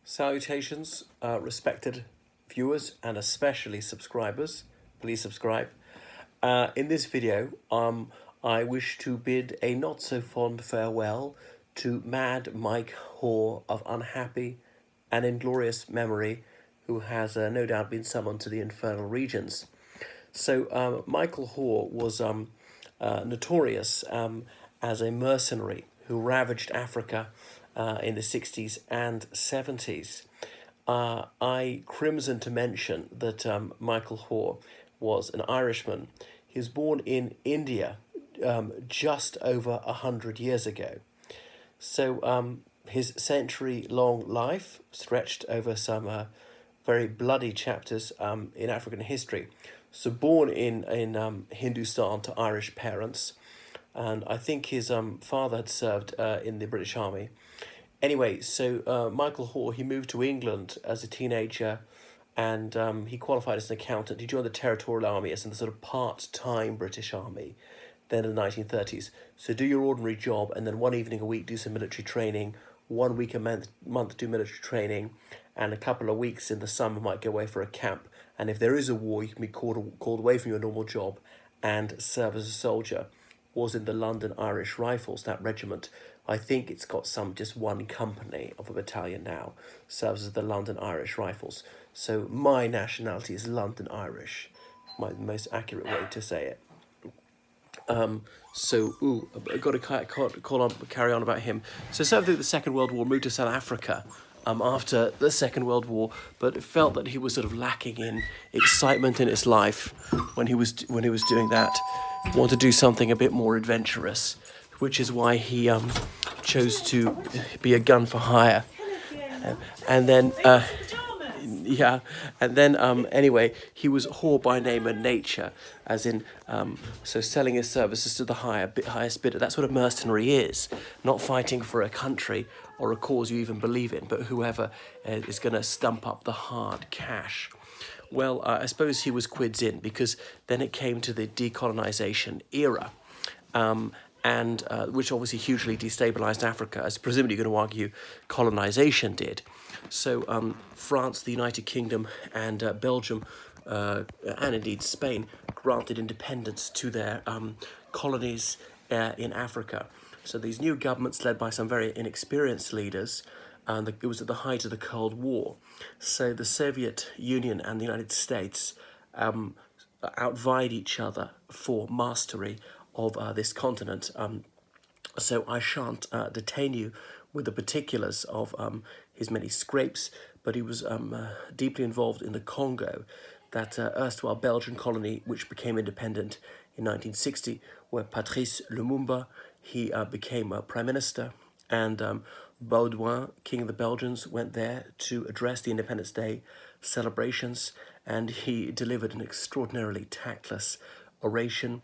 Salutations, respected viewers and especially subscribers. Please subscribe. In this video, I wish to bid a not so fond farewell to Mad Mike Hoare of unhappy and inglorious memory, who has no doubt been summoned to the infernal regions. So Michael Hoare was notorious as a mercenary who ravaged Africa in the 60s and 70s. I crimson to mention that Michael Hoare was an Irishman. He was born in India just over 100 years ago. So his century-long life stretched over some very bloody chapters in African history. So born in Hindustan to Irish parents, and I think his father had served in the British Army. Anyway, so Michael Hoare, he moved to England as a teenager, and he qualified as an accountant. He joined the Territorial Army as in the sort of part-time British Army, then in the 1930s. So do your ordinary job, and then one evening a week do some military training, 1 week a month do military training, and a couple of weeks in the summer might go away for a camp. And if there is a war, you can be called away from your normal job and serve as a soldier. Was in the London Irish Rifles, that regiment. I think it's got just one company of a battalion now, serves as the London Irish Rifles. So my nationality is London Irish, the most accurate way to say it. I've got to carry on about him. So served through the Second World War, moved to South Africa after the Second World War, but felt that he was sort of lacking in excitement in his life when he was doing that. Wanted to do something a bit more adventurous, which is why he chose to be a gun for hire. And then anyway, he was whore by name and nature, as in, so selling his services to the highest bidder. That's what a mercenary is, not fighting for a country or a cause you even believe in, but whoever is going to stump up the hard cash. Well, I suppose he was quids in, because then it came to the decolonisation era, which obviously hugely destabilised Africa, as presumably you're going to argue colonisation did. So France, the United Kingdom, and Belgium, and indeed Spain, granted independence to their colonies in Africa. So these new governments, led by some very inexperienced leaders, and it was at the height of the Cold War. So the Soviet Union and the United States outvied each other for mastery of this continent. So I shan't detain you with the particulars of his many scrapes, but he was deeply involved in the Congo, that erstwhile Belgian colony which became independent in 1960, where Patrice Lumumba, he became Prime Minister, and Baudouin, King of the Belgians, went there to address the Independence Day celebrations, and he delivered an extraordinarily tactless oration,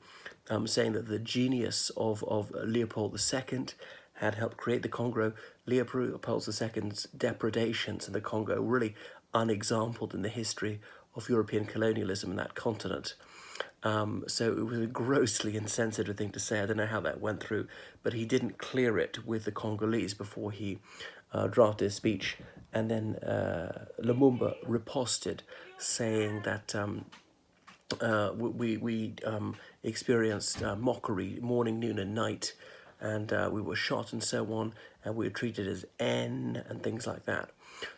saying that the genius of Leopold II had helped create the Congo. Leopold II's depredations in the Congo really unexampled in the history of European colonialism in that continent. So it was a grossly insensitive thing to say. I don't know how that went through, but he didn't clear it with the Congolese before he drafted his speech. And then Lumumba riposted, saying that we experienced mockery morning, noon, and night, and we were shot and so on, and we were treated as N and things like that.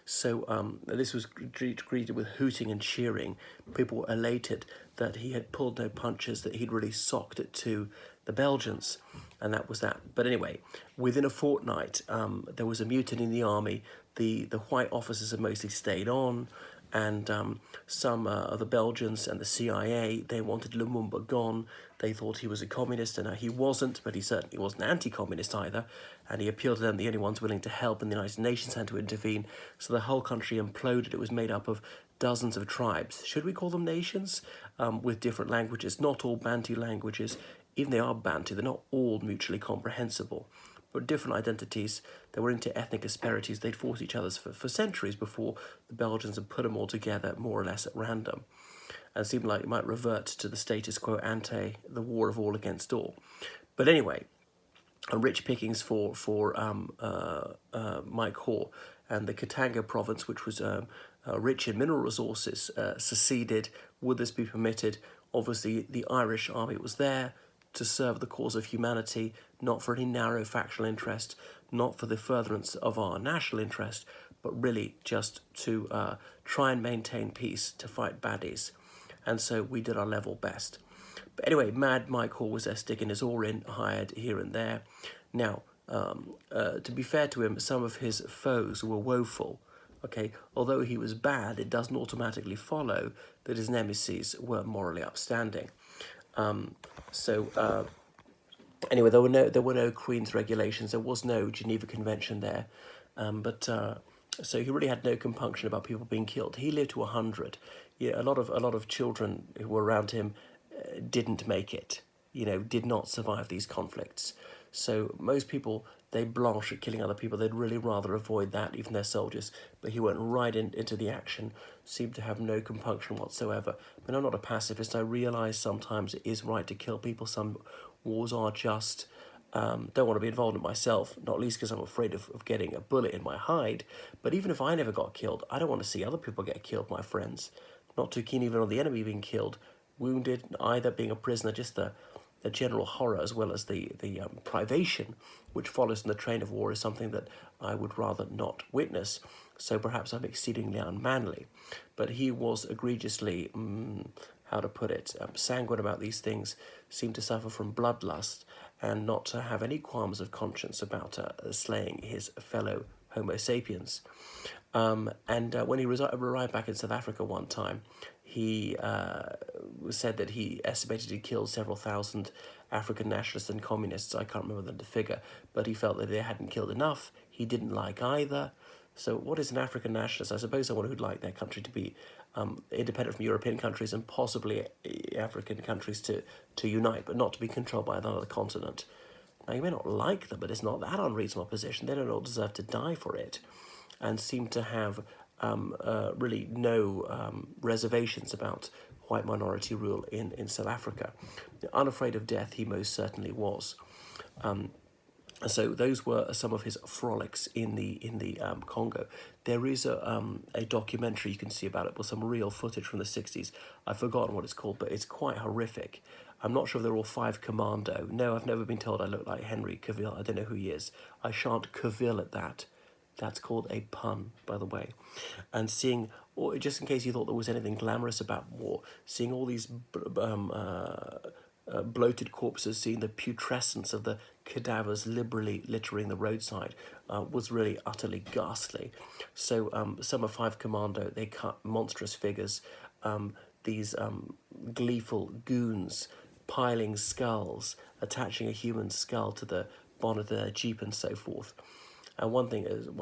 So this was greeted with hooting and cheering. People were elated that he had pulled no punches, that he'd really socked it to the Belgians, and that was that. But anyway, within a fortnight, there was a mutiny in the army. The white officers had mostly stayed on, and some of the Belgians and the CIA, they wanted Lumumba gone. They thought he was a communist, and he wasn't, but he certainly wasn't anti-communist either, and he appealed to them, the only ones willing to help, and the United Nations had to intervene. So the whole country imploded. It was made up of dozens of tribes. Should we call them nations? With different languages, not all Bantu languages. Even they are Bantu, they're not all mutually comprehensible, but different identities. They were into ethnic asperities. They'd fought each other for centuries before the Belgians had put them all together more or less at random. And it seemed like it might revert to the status quo ante, the war of all against all. But anyway, rich pickings for Mike Hoare, and the Katanga province, which was rich in mineral resources, seceded. Would this be permitted? Obviously, the Irish army was there to serve the cause of humanity, not for any narrow factional interest, not for the furtherance of our national interest, but really just to try and maintain peace, to fight baddies. And so we did our level best. But anyway, Mad Mike Hoare was there sticking his oar in, hired here and there. Now, to be fair to him, some of his foes were woeful. Okay, although he was bad, it doesn't automatically follow that his nemesis were morally upstanding. Anyway, there were no Queen's regulations. There was no Geneva Convention there, so he really had no compunction about people being killed. He lived to 100. Yeah, a lot of children who were around him didn't make it. Did not survive these conflicts. So most people, they blanch at killing other people. They'd really rather avoid that, even their soldiers. But he went right into the action, seemed to have no compunction whatsoever. But I'm not a pacifist. I realise sometimes it is right to kill people. Some wars are just. Don't want to be involved in it myself, not least because I'm afraid of getting a bullet in my hide. But even if I never got killed, I don't want to see other people get killed, my friends. Not too keen even on the enemy being killed, wounded, either being a prisoner, just the general horror as well as the privation which follows in the train of war is something that I would rather not witness. So perhaps I'm exceedingly unmanly. But he was egregiously, how to put it, sanguine about these things, seemed to suffer from bloodlust and not to have any qualms of conscience about slaying his fellow Homo sapiens. When he arrived back in South Africa one time, he said that he estimated he killed several thousand African nationalists and communists. I can't remember the figure, but he felt that they hadn't killed enough. He didn't like either. So what is an African nationalist? I suppose someone who'd like their country to be independent from European countries and possibly African countries to unite, but not to be controlled by another continent. Now, you may not like them, but it's not that unreasonable position. They don't all deserve to die for it, and seem to have really no reservations about white minority rule in South Africa. Unafraid of death, he most certainly was. So those were some of his frolics in the Congo. There is a documentary you can see about it with some real footage from the 60s. I've forgotten what it's called, but it's quite horrific. I'm not sure if they're all 5 Commando. No, I've never been told I look like Henry Cavill. I don't know who he is. I shan't Cavill at that. That's called a pun, by the way. And seeing, or just in case you thought there was anything glamorous about war, seeing all these bloated corpses, seeing the putrescence of the cadavers liberally littering the roadside was really utterly ghastly. So some of 5 Commando, they cut monstrous figures, these gleeful goons piling skulls, attaching a human skull to the bonnet of their Jeep and so forth. And one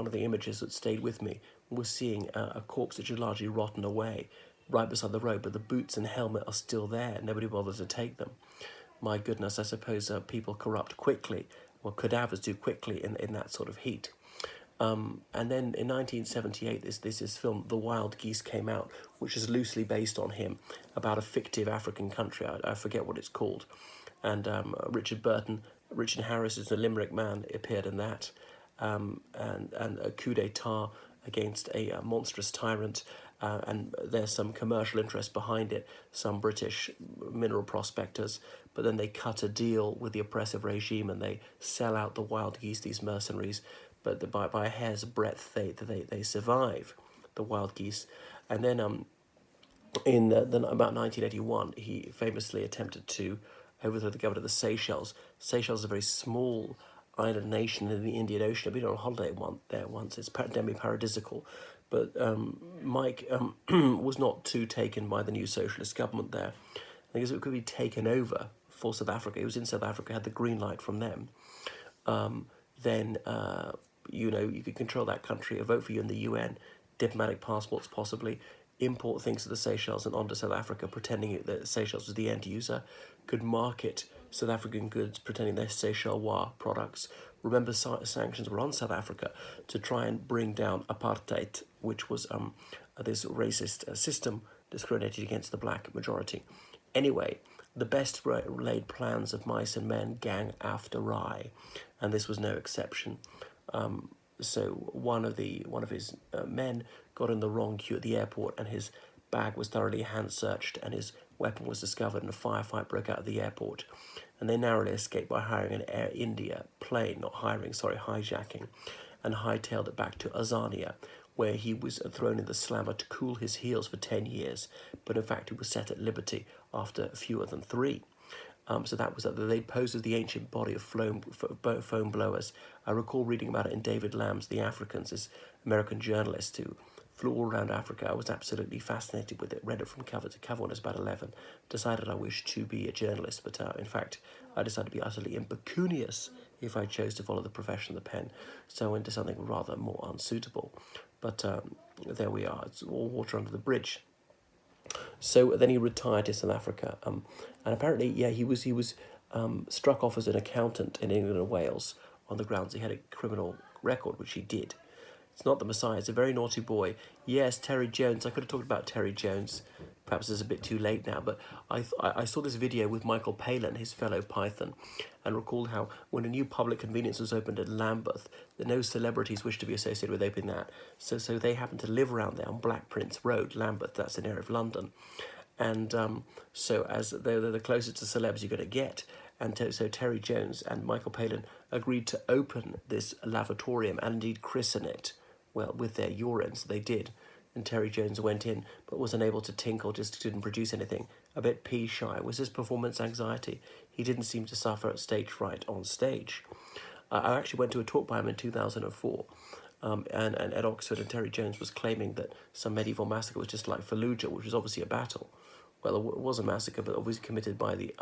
of the images that stayed with me was seeing a corpse which had largely rotten away right beside the road, but the boots and helmet are still there. Nobody bothered to take them. My goodness, I suppose people corrupt quickly, well, cadavers do quickly in that sort of heat. And then in 1978, this film, The Wild Geese, came out, which is loosely based on him, about a fictive African country. I forget what it's called. And Richard Harris is a Limerick man, appeared in that. And a coup d'etat against a monstrous tyrant, and there's some commercial interest behind it, some British mineral prospectors, but then they cut a deal with the oppressive regime and they sell out the wild geese, these mercenaries, but by a hair's breadth they survive, the wild geese. And then in about 1981, he famously attempted to overthrow the government of the Seychelles. Seychelles is a very small island nation in the Indian Ocean. I've been on holiday there once. It's demi-paradisical. But Mike was not too taken by the new socialist government there. I think it could be taken over for South Africa. He was in South Africa, had the green light from them. Then you could control that country, vote for you in the UN, diplomatic passports possibly, import things to the Seychelles and onto South Africa, pretending that Seychelles was the end user, could market South African goods, pretending they're Seychellois products. Remember, sanctions were on South Africa to try and bring down apartheid, which was this racist system discriminated against the black majority. Anyway, the best laid plans of mice and men gang after I, and this was no exception. So one of his men got in the wrong queue at the airport, and his bag was thoroughly hand searched, and his weapon was discovered, and a firefight broke out at the airport. And they narrowly escaped by hiring an Air India plane, not hiring, sorry, hijacking, and hightailed it back to Azania, where he was thrown in the slammer to cool his heels for 10 years, but in fact he was set at liberty after fewer than 3. So that was that. They posed as the ancient body of foam blowers. I recall reading about it in David Lamb's The Africans, this American journalist who flew all around Africa. I was absolutely fascinated with it, read it from cover to cover when I was about 11, decided I wished to be a journalist, but in fact I decided to be utterly impecunious if I chose to follow the profession of the pen, so I went to something rather more unsuitable. But there we are, it's all water under the bridge. So then he retired to South Africa, and apparently, yeah, he was struck off as an accountant in England and Wales on the grounds he had a criminal record, which he did. It's not the Messiah. It's a very naughty boy. Yes, Terry Jones. I could have talked about Terry Jones. Perhaps it's a bit too late now, but I saw this video with Michael Palin, his fellow Python, and recalled how when a new public convenience was opened at Lambeth, that no celebrities wished to be associated with opening that. So they happened to live around there on Black Prince Road, Lambeth. That's an area of London. And so as they're the closest to celebs you're going to get. And so Terry Jones and Michael Palin agreed to open this lavatorium and indeed christen it, well, with their urine, so they did. And Terry Jones went in, but was unable to tinkle, just didn't produce anything. A bit pea-shy. Was his performance anxiety? He didn't seem to suffer stage fright on stage. I actually went to a talk by him in 2004, and at Oxford, and Terry Jones was claiming that some medieval massacre was just like Fallujah, which was obviously a battle. Well, it was a massacre, but obviously committed by the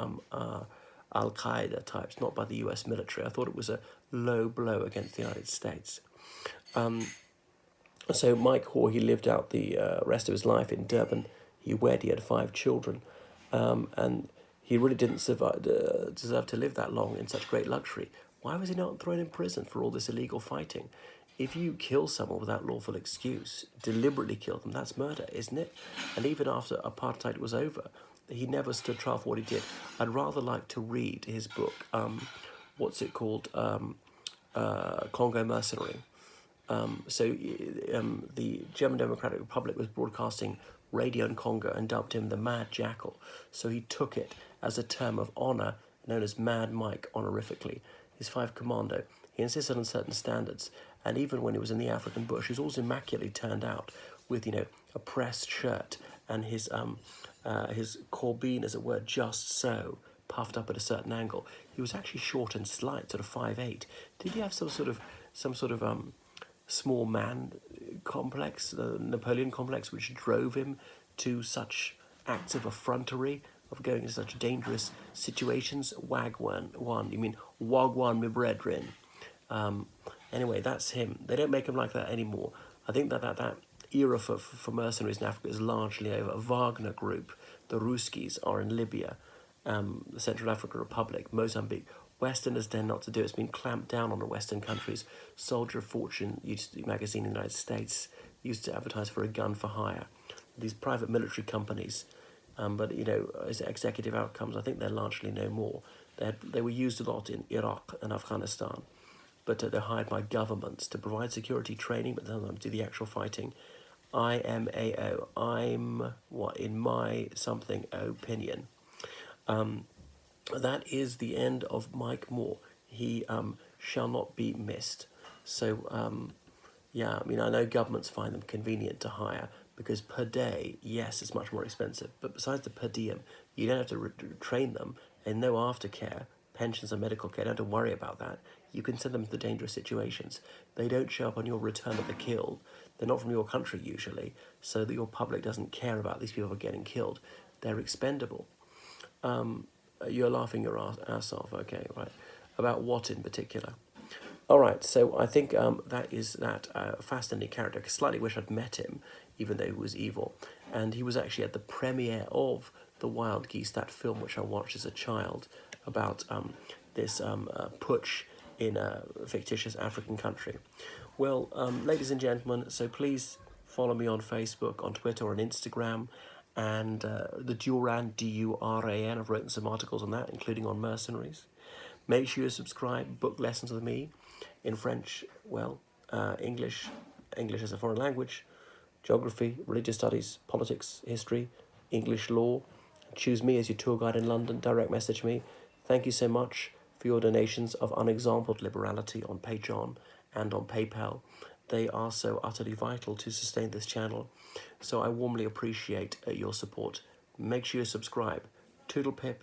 Al-Qaeda types, not by the US military. I thought it was a low blow against the United States. So Mike Hoare, he lived out the rest of his life in Durban. He wed, he had 5 children, and he really didn't deserve to live that long in such great luxury. Why was he not thrown in prison for all this illegal fighting? If you kill someone without lawful excuse, deliberately kill them, that's murder, isn't it? And even after apartheid was over, he never stood trial for what he did. I'd rather like to read his book, what's it called, Congo Mercenary. The German Democratic Republic was broadcasting radio in Congo and dubbed him the Mad Jackal. So he took it as a term of honour, known as Mad Mike honorifically. His 5 commando. He insisted on certain standards, and even when he was in the African bush, he was always immaculately turned out with, a pressed shirt and his corbine, as it were, just so, puffed up at a certain angle. He was actually short and slight, sort of 5'8". Did he have some sort of small man complex, the Napoleon complex, which drove him to such acts of effrontery, of going into such dangerous situations? Wagwan, you mean Wagwan, my brethren. Anyway, that's him. They don't make him like that anymore. I think that era for mercenaries in Africa is largely over. A Wagner group, the Ruskis, are in Libya, the Central African Republic, Mozambique. Westerners tend not to do it. It's been clamped down on the Western countries. Soldier of Fortune, magazine in the United States, used to advertise for a gun for hire. These private military companies, but as executive outcomes, I think they're largely no more. They were used a lot in Iraq and Afghanistan, but they're hired by governments to provide security training, but then do the actual fighting. IMAO, in my something opinion. That is the end of Mike Hoare. He shall not be missed. So, I know governments find them convenient to hire because per day, yes, it's much more expensive. But besides the per diem, you don't have to train them, and no aftercare, pensions and medical care. Don't have to worry about that. You can send them to dangerous situations. They don't show up on your return that they're killed. They're not from your country usually, so that your public doesn't care about these people getting killed. They're expendable. You're laughing your ass off, okay, right. About what in particular? All right, so I think that is that fascinating character. I slightly wish I'd met him, even though he was evil. And he was actually at the premiere of The Wild Geese, that film which I watched as a child, about this putsch in a fictitious African country. Well, ladies and gentlemen, so please follow me on Facebook, on Twitter, or on Instagram. and the Duran, Duran. I've written some articles on that, including on mercenaries. Make sure you subscribe. Book lessons with me in French, well, English as a foreign language, geography, religious studies, politics, history, English law. Choose me as your tour guide in London. Direct message me. Thank you so much for your donations of unexampled liberality on Patreon and on PayPal. They are so utterly vital to sustain this channel. So I warmly appreciate your support. Make sure you subscribe. Toodle pip.